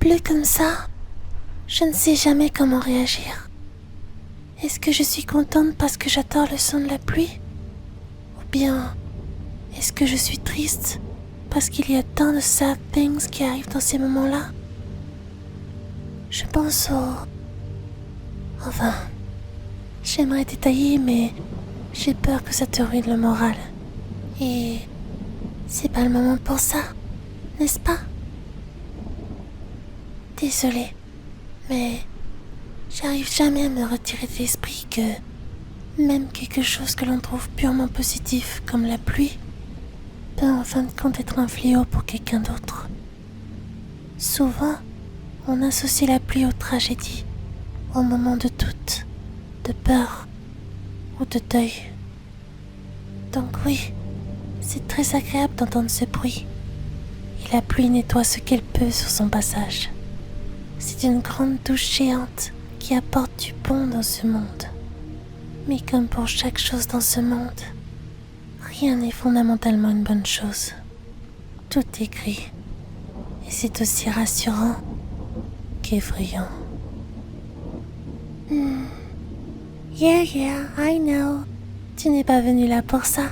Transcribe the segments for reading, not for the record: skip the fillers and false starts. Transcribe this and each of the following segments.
pleut comme ça, je ne sais jamais comment réagir. Est-ce que je suis contente parce que j'adore le son de la pluie? Ou bien, est-ce que je suis triste parce qu'il y a tant de sad things qui arrivent dans ces moments-là? Je pense Enfin, j'aimerais détailler, mais j'ai peur que ça te ruine le moral. Et c'est pas le moment pour ça, n'est-ce pas? Désolée, mais j'arrive jamais à me retirer de l'esprit que même quelque chose que l'on trouve purement positif, comme la pluie, peut en fin de compte être un fléau pour quelqu'un d'autre. Souvent, on associe la pluie aux tragédies, aux moments de doute, de peur ou de deuil. Donc oui, c'est très agréable d'entendre ce bruit. Et la pluie nettoie ce qu'elle peut sur son passage. C'est une grande douche géante qui apporte du bon dans ce monde. Mais comme pour chaque chose dans ce monde, rien n'est fondamentalement une bonne chose. Tout est gris. Et c'est aussi rassurant qu'effrayant. Yeah, I know. Tu n'es pas venu là pour ça.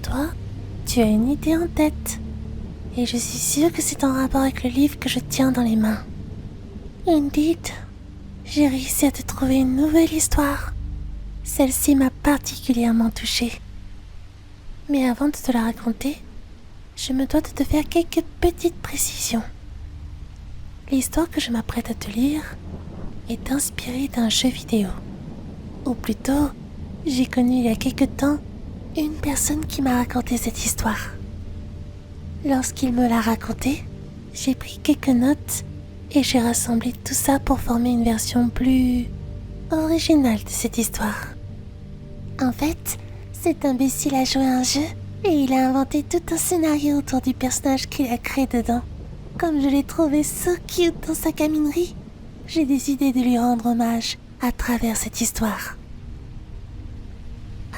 Toi, tu as une idée en tête. Et je suis sûre que c'est en rapport avec le livre que je tiens dans les mains. Indeed, j'ai réussi à te trouver une nouvelle histoire. Celle-ci m'a particulièrement touchée. Mais avant de te la raconter, je me dois de te faire quelques petites précisions. L'histoire que je m'apprête à te lire est inspirée d'un jeu vidéo. Ou plutôt, j'ai connu il y a quelque temps une personne qui m'a raconté cette histoire. Lorsqu'il me l'a racontée, j'ai pris quelques notes et j'ai rassemblé tout ça pour former une version plus originale de cette histoire. En fait, cet imbécile a joué à un jeu et il a inventé tout un scénario autour du personnage qu'il a créé dedans. Comme je l'ai trouvé so cute dans sa caminerie, j'ai décidé de lui rendre hommage à travers cette histoire.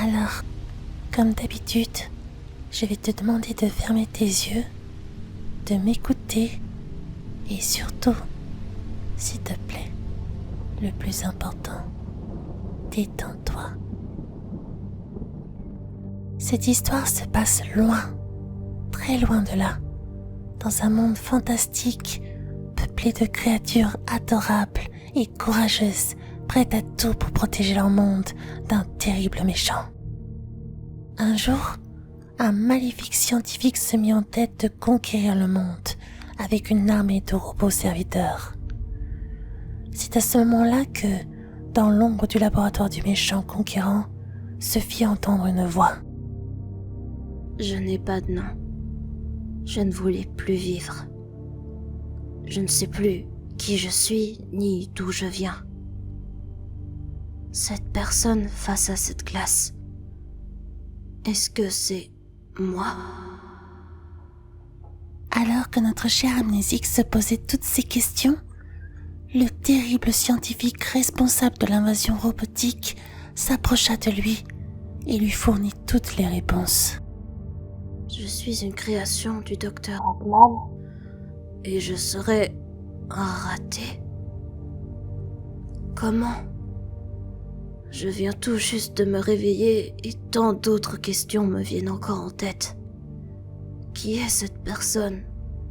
Alors, comme d'habitude, je vais te demander de fermer tes yeux, de m'écouter et surtout, s'il te plaît, le plus important, détends-toi. Cette histoire se passe loin, très loin de là, dans un monde fantastique, peuplé de créatures adorables et courageuses, prêtes à tout pour protéger leur monde d'un terrible méchant. Un jour, un maléfique scientifique se mit en tête de conquérir le monde avec une armée de robots serviteurs. C'est à ce moment-là que, dans l'ombre du laboratoire du méchant conquérant, se fit entendre une voix. Je n'ai pas de nom. Je ne voulais plus vivre. Je ne sais plus qui je suis ni d'où je viens. Cette personne face à cette glace, est-ce que c'est moi? Alors que notre cher amnésique se posait toutes ces questions, le terrible scientifique responsable de l'invasion robotique s'approcha de lui et lui fournit toutes les réponses. Je suis une création du docteur Eggman et je serai un raté. Comment? Je viens tout juste de me réveiller et tant d'autres questions me viennent encore en tête. Qui est cette personne?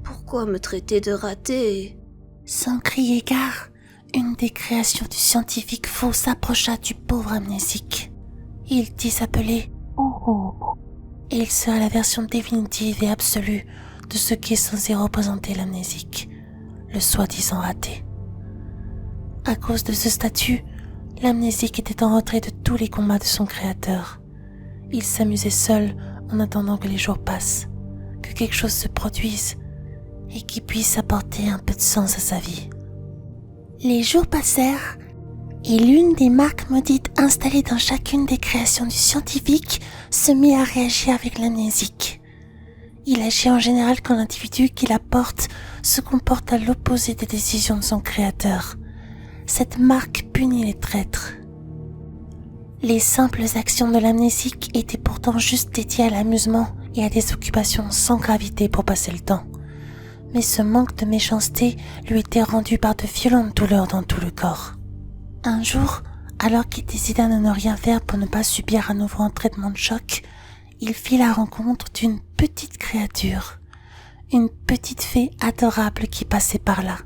Pourquoi me traiter de raté? Sans crier gare, une des créations du scientifique faux s'approcha du pauvre amnésique. Il dit s'appeler et il sera la version définitive et absolue de ce qui est censé représenter l'amnésique, le soi-disant raté. À cause de ce statut, l'amnésique était en retrait de tous les combats de son créateur. Il s'amusait seul en attendant que les jours passent, que quelque chose se produise et qui puisse apporter un peu de sens à sa vie. Les jours passèrent et l'une des marques maudites installées dans chacune des créations du scientifique se mit à réagir avec l'amnésique. Il agit en général quand l'individu qui la porte se comporte à l'opposé des décisions de son créateur. Cette marque punit les traîtres. Les simples actions de l'amnésique étaient pourtant juste dédiées à l'amusement et à des occupations sans gravité pour passer le temps. Mais ce manque de méchanceté lui était rendu par de violentes douleurs dans tout le corps. Un jour, alors qu'il décida de ne rien faire pour ne pas subir à nouveau un traitement de choc, il fit la rencontre d'une petite créature, une petite fée adorable qui passait par là.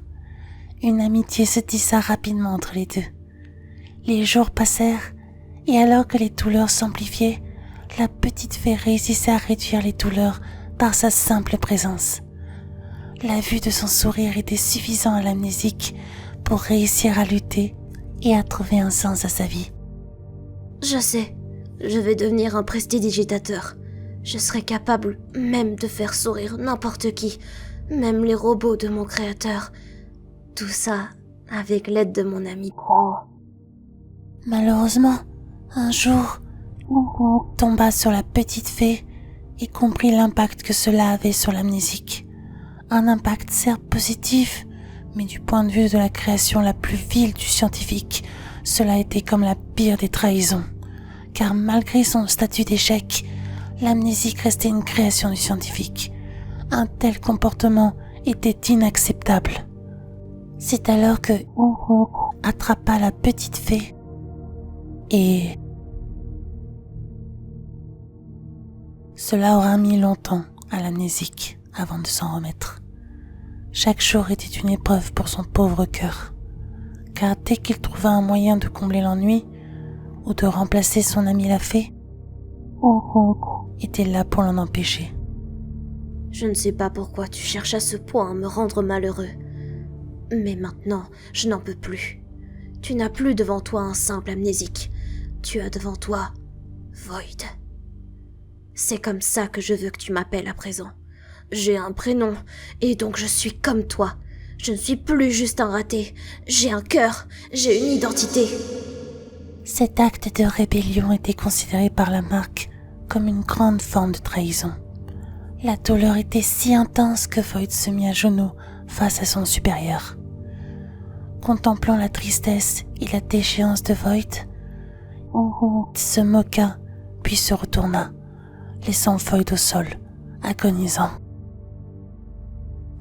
Une amitié se tissa rapidement entre les deux. Les jours passèrent, et alors que les douleurs s'amplifiaient, la petite fée réussissait à réduire les douleurs par sa simple présence. La vue de son sourire était suffisant à l'amnésique pour réussir à lutter et à trouver un sens à sa vie. Je sais, je vais devenir un prestidigitateur. Je serai capable même de faire sourire n'importe qui, même les robots de mon créateur. Tout ça avec l'aide de mon ami Tao. Malheureusement, un jour, tomba sur la petite fée et comprit l'impact que cela avait sur l'amnésique. Un impact certes positif, mais du point de vue de la création la plus vile du scientifique, cela était comme la pire des trahisons. Car malgré son statut d'échec, l'amnésique restait une création du scientifique. Un tel comportement était inacceptable. C'est alors que attrapa la petite fée et... Cela aura mis longtemps à l'amnésique avant de s'en remettre. Chaque jour était une épreuve pour son pauvre cœur, car dès qu'il trouva un moyen de combler l'ennui ou de remplacer son ami la fée, était là pour l'en empêcher. Je ne sais pas pourquoi tu cherches à ce point à me rendre malheureux. Mais maintenant, je n'en peux plus. Tu n'as plus devant toi un simple amnésique. Tu as devant toi Void. C'est comme ça que je veux que tu m'appelles à présent. J'ai un prénom, et donc je suis comme toi. Je ne suis plus juste un raté. J'ai un cœur, j'ai une identité. Cet acte de rébellion était considéré par la marque comme une grande forme de trahison. La douleur était si intense que Void se mit à genoux face à son supérieur. Contemplant la tristesse et la déchéance de Void, se moqua puis se retourna, laissant Void au sol, agonisant.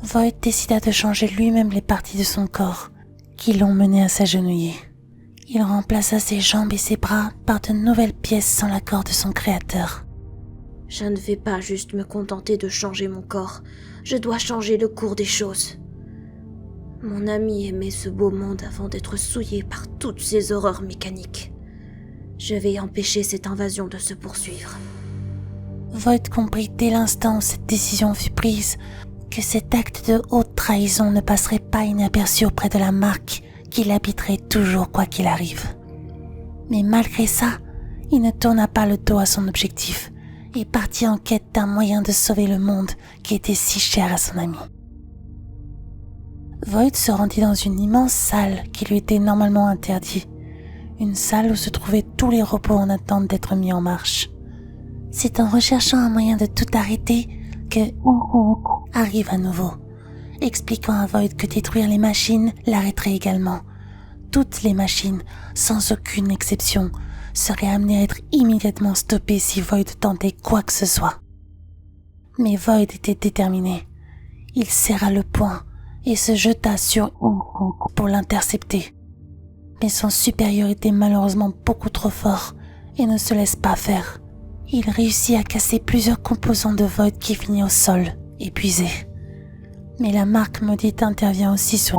Void décida de changer lui-même les parties de son corps qui l'ont mené à s'agenouiller. Il remplaça ses jambes et ses bras par de nouvelles pièces sans l'accord de son créateur. Je ne vais pas juste me contenter de changer mon corps, je dois changer le cours des choses. Mon ami aimait ce beau monde avant d'être souillé par toutes ces horreurs mécaniques. Je vais empêcher cette invasion de se poursuivre. Void comprit dès l'instant où cette décision fut prise que cet acte de haute trahison ne passerait pas inaperçu auprès de la marque qui l'habiterait toujours quoi qu'il arrive. Mais malgré ça, il ne tourna pas le dos à son objectif et partit en quête d'un moyen de sauver le monde qui était si cher à son ami. Void se rendit dans une immense salle qui lui était normalement interdite, une salle où se trouvaient tous les robots en attente d'être mis en marche. C'est en recherchant un moyen de tout arrêter que arrive à nouveau, expliquant à Void que détruire les machines l'arrêterait également. Toutes les machines, sans aucune exception, seraient amenées à être immédiatement stoppées si Void tentait quoi que ce soit. Mais Void était déterminé. Il serra le poing et se jeta sur pour l'intercepter. Mais son supérieur était malheureusement beaucoup trop fort et ne se laisse pas faire. Il réussit à casser plusieurs composants de Void qui finit au sol, épuisé. Mais la marque maudite intervient aussi sur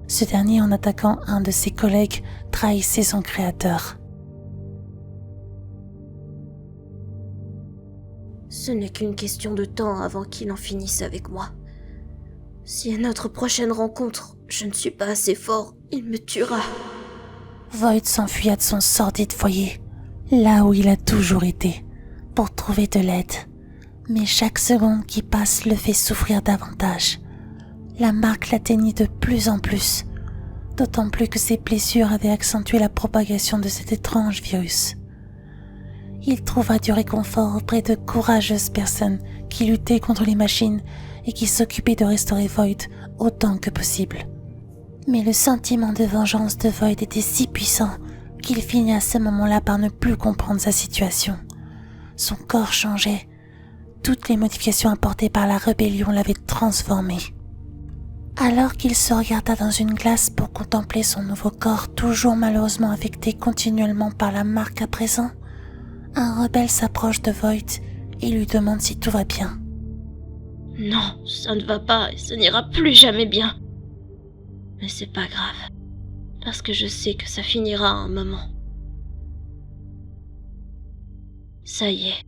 ce dernier, en attaquant un de ses collègues, trahissait son créateur. Ce n'est qu'une question de temps avant qu'il en finisse avec moi. Si à notre prochaine rencontre, je ne suis pas assez fort, il me tuera. Void s'enfuya de son sordide foyer, là où il a toujours été, pour trouver de l'aide. Mais chaque seconde qui passe le fait souffrir davantage. La marque l'atteignit de plus en plus, d'autant plus que ses blessures avaient accentué la propagation de cet étrange virus. Il trouva du réconfort auprès de courageuses personnes qui luttaient contre les machines et qui s'occupaient de restaurer Void autant que possible. Mais le sentiment de vengeance de Void était si puissant qu'il finit à ce moment-là par ne plus comprendre sa situation. Son corps changeait, toutes les modifications apportées par la rébellion l'avaient transformé. Alors qu'il se regarda dans une glace pour contempler son nouveau corps toujours malheureusement affecté continuellement par la marque à présent, un rebelle s'approche de Void et lui demande si tout va bien. Non, ça ne va pas et ça n'ira plus jamais bien. Mais c'est pas grave, parce que je sais que ça finira à un moment. Ça y est,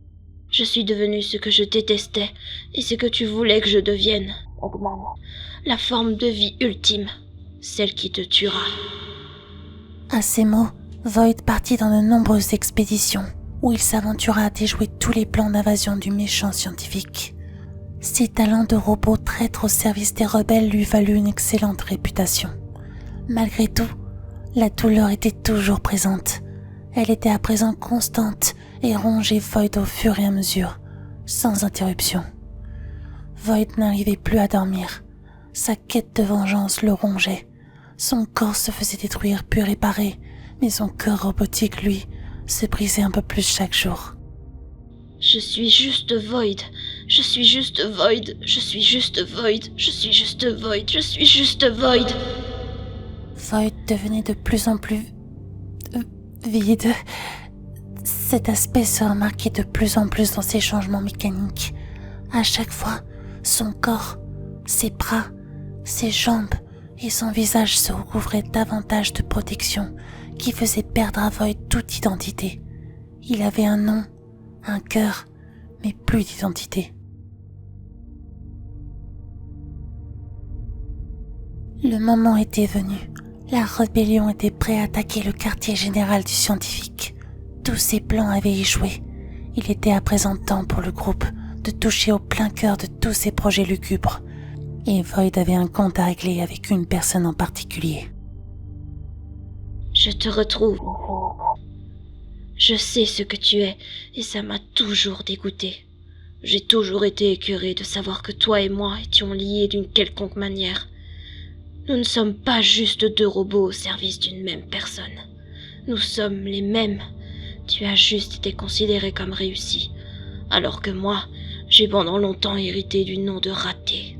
je suis devenue ce que je détestais et ce que tu voulais que je devienne. Eggman. La forme de vie ultime, celle qui te tuera. À ces mots, Void partit dans de nombreuses expéditions où il s'aventura à déjouer tous les plans d'invasion du méchant scientifique. Ses talents de robot traître au service des rebelles lui valut une excellente réputation. Malgré tout, la douleur était toujours présente. Elle était à présent constante et rongeait Void au fur et à mesure, sans interruption. Void n'arrivait plus à dormir. Sa quête de vengeance le rongeait. Son corps se faisait détruire puis réparer, mais son cœur robotique, lui, se brisait un peu plus chaque jour. Je suis juste Void. Je suis juste Void. Je suis juste Void. Je suis juste Void. Je suis juste Void. Void devenait de plus en plus vide. Cet aspect se remarquait de plus en plus dans ses changements mécaniques. À chaque fois, son corps, ses bras, ses jambes et son visage se recouvraient davantage de protection qui faisait perdre à Void toute identité. Il avait un nom, un cœur, mais plus d'identité. Le moment était venu. La rébellion était prête à attaquer le quartier général du scientifique. Tous ses plans avaient échoué. Il était à présent temps pour le groupe de toucher au plein cœur de tous ses projets lugubres. Et Void avait un compte à régler avec une personne en particulier. Je te retrouve. Je sais ce que tu es, et ça m'a toujours dégoûté. J'ai toujours été écœurée de savoir que toi et moi étions liés d'une quelconque manière. Nous ne sommes pas juste deux robots au service d'une même personne. Nous sommes les mêmes. Tu as juste été considéré comme réussi, alors que moi, j'ai pendant longtemps hérité du nom de raté.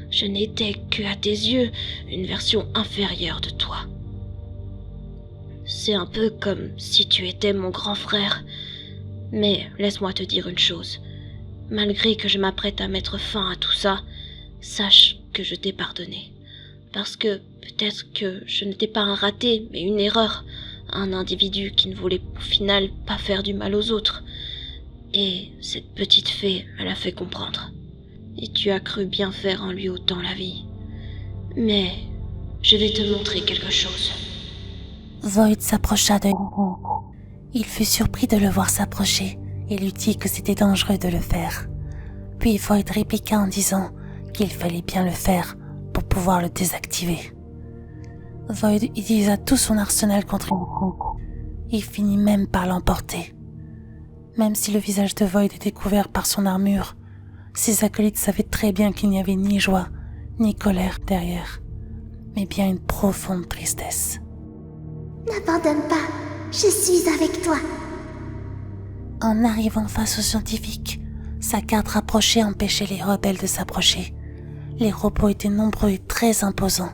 Je n'étais que, à tes yeux, une version inférieure de toi. C'est un peu comme si tu étais mon grand frère. Mais laisse-moi te dire une chose. Malgré que je m'apprête à mettre fin à tout ça, sache que je t'ai pardonné. Parce que peut-être que je n'étais pas un raté, mais une erreur. Un individu qui ne voulait au final pas faire du mal aux autres. Et cette petite fée me l'a fait comprendre. Et tu as cru bien faire en lui ôtant la vie. Mais je vais te montrer quelque chose. Void s'approcha de lui. Il fut surpris de le voir s'approcher et lui dit que c'était dangereux de le faire. Puis Void répliqua en disant qu'il fallait bien le faire pour pouvoir le désactiver. Void utilisa tout son arsenal contre lui. Il finit même par l'emporter. Même si le visage de Void était couvert par son armure, ses acolytes savaient très bien qu'il n'y avait ni joie, ni colère derrière, mais bien une profonde tristesse. N'abandonne pas, je suis avec toi. En arrivant face aux scientifiques, sa garde rapprochée empêchait les rebelles de s'approcher. Les robots étaient nombreux et très imposants.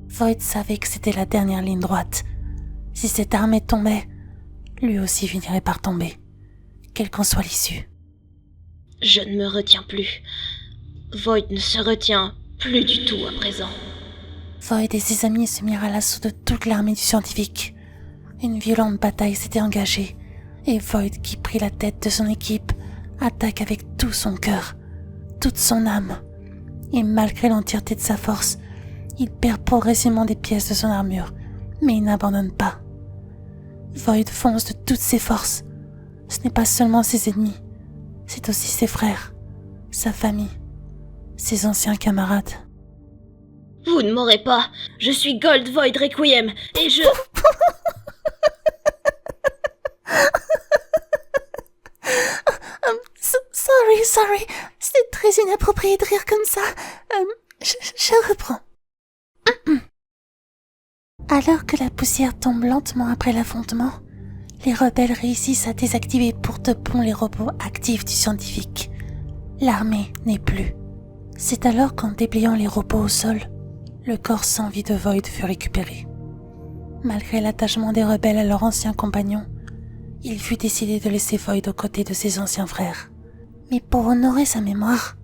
Void savait que c'était la dernière ligne droite. Si cette armée tombait, lui aussi finirait par tomber, quelle qu'en soit l'issue. Je ne me retiens plus. Void ne se retient plus du tout à présent. Void et ses amis se mirent à l'assaut de toute l'armée du scientifique. Une violente bataille s'était engagée, et Void, qui prit la tête de son équipe, attaque avec tout son cœur, toute son âme. Et malgré l'entièreté de sa force, il perd progressivement des pièces de son armure, mais il n'abandonne pas. Void fonce de toutes ses forces. Ce n'est pas seulement ses ennemis, c'est aussi ses frères, sa famille, ses anciens camarades. Vous ne m'aurez pas. Je suis Gold Void Requiem et je... Sorry, c'est très inapproprié de rire comme ça. Je reprends. Alors que la poussière tombe lentement après l'affrontement, les rebelles réussissent à désactiver pour de bon les robots actifs du scientifique. L'armée n'est plus. C'est alors qu'en dépliant les robots au sol, le corps sans vie de Void fut récupéré. Malgré l'attachement des rebelles à leur ancien compagnon, il fut décidé de laisser Void aux côtés de ses anciens frères. Mais pour honorer sa mémoire,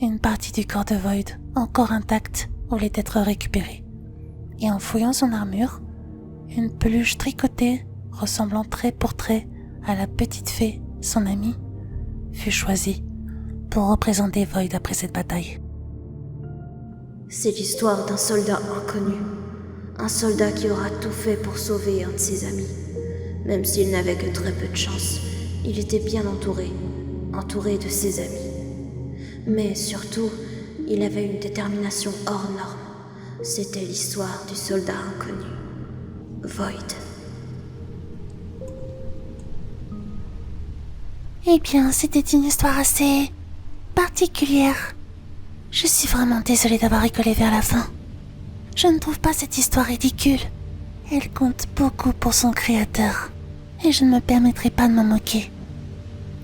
une partie du corps de Void, encore intacte, voulait être récupérée. Et en fouillant son armure, une peluche tricotée, ressemblant trait pour trait à la petite fée, son amie, fut choisie pour représenter Void après cette bataille. C'est l'histoire d'un soldat inconnu. Un soldat qui aura tout fait pour sauver un de ses amis. Même s'il n'avait que très peu de chance, il était bien entouré de ses amis. Mais surtout, il avait une détermination hors norme. C'était l'histoire du soldat inconnu, Void. Eh bien, c'était une histoire assez particulière. Je suis vraiment désolée d'avoir rigolé vers la fin. Je ne trouve pas cette histoire ridicule. Elle compte beaucoup pour son créateur. Et je ne me permettrai pas de m'en moquer.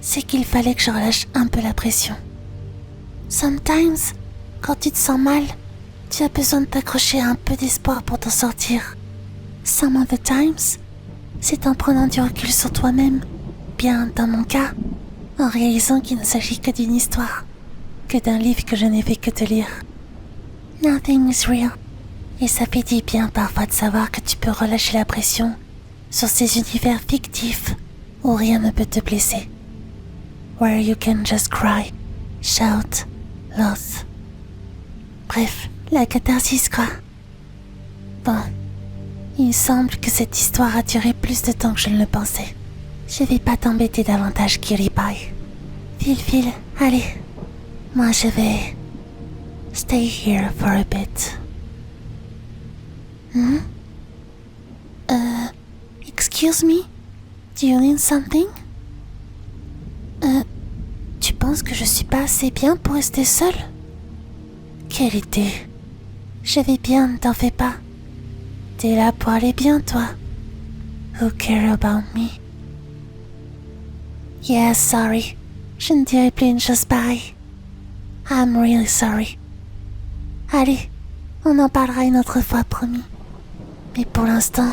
C'est qu'il fallait que je relâche un peu la pression. Sometimes, quand tu te sens mal, tu as besoin de t'accrocher à un peu d'espoir pour t'en sortir. Some other times, c'est en prenant du recul sur toi-même, bien dans mon cas, en réalisant qu'il ne s'agit que d'une histoire, que d'un livre que je n'ai fait que te lire. Nothing is real. Et ça fait du bien parfois de savoir que tu peux relâcher la pression sur ces univers fictifs où rien ne peut te blesser. Where you can just cry, shout, laugh. Bref, la catharsis quoi. Bon, il semble que cette histoire a duré plus de temps que je ne le pensais. Je vais pas t'embêter davantage, Kiribati. File, allez. Moi je vais stay here for a bit. Excuse me? Do you need something? Tu penses que je suis pas assez bien pour rester seule? Quelle idée. Je vais bien, ne t'en fais pas. T'es là pour aller bien, toi. Who care about me? Yeah, sorry. Je ne dirai plus une chose pareille. I'm really sorry. Allez, on en parlera une autre fois, promis. Mais pour l'instant,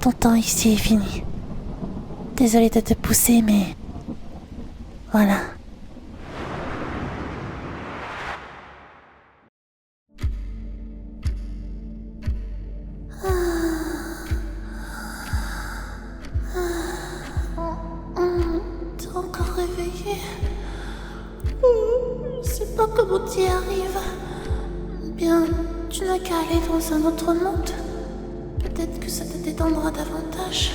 ton temps ici est fini. Désolée de te pousser, mais... voilà. T'es encore réveillée? Je sais pas comment t'y arrives. Bien, tu n'as qu'à aller dans un autre monde. Peut-être que ça te détendra davantage.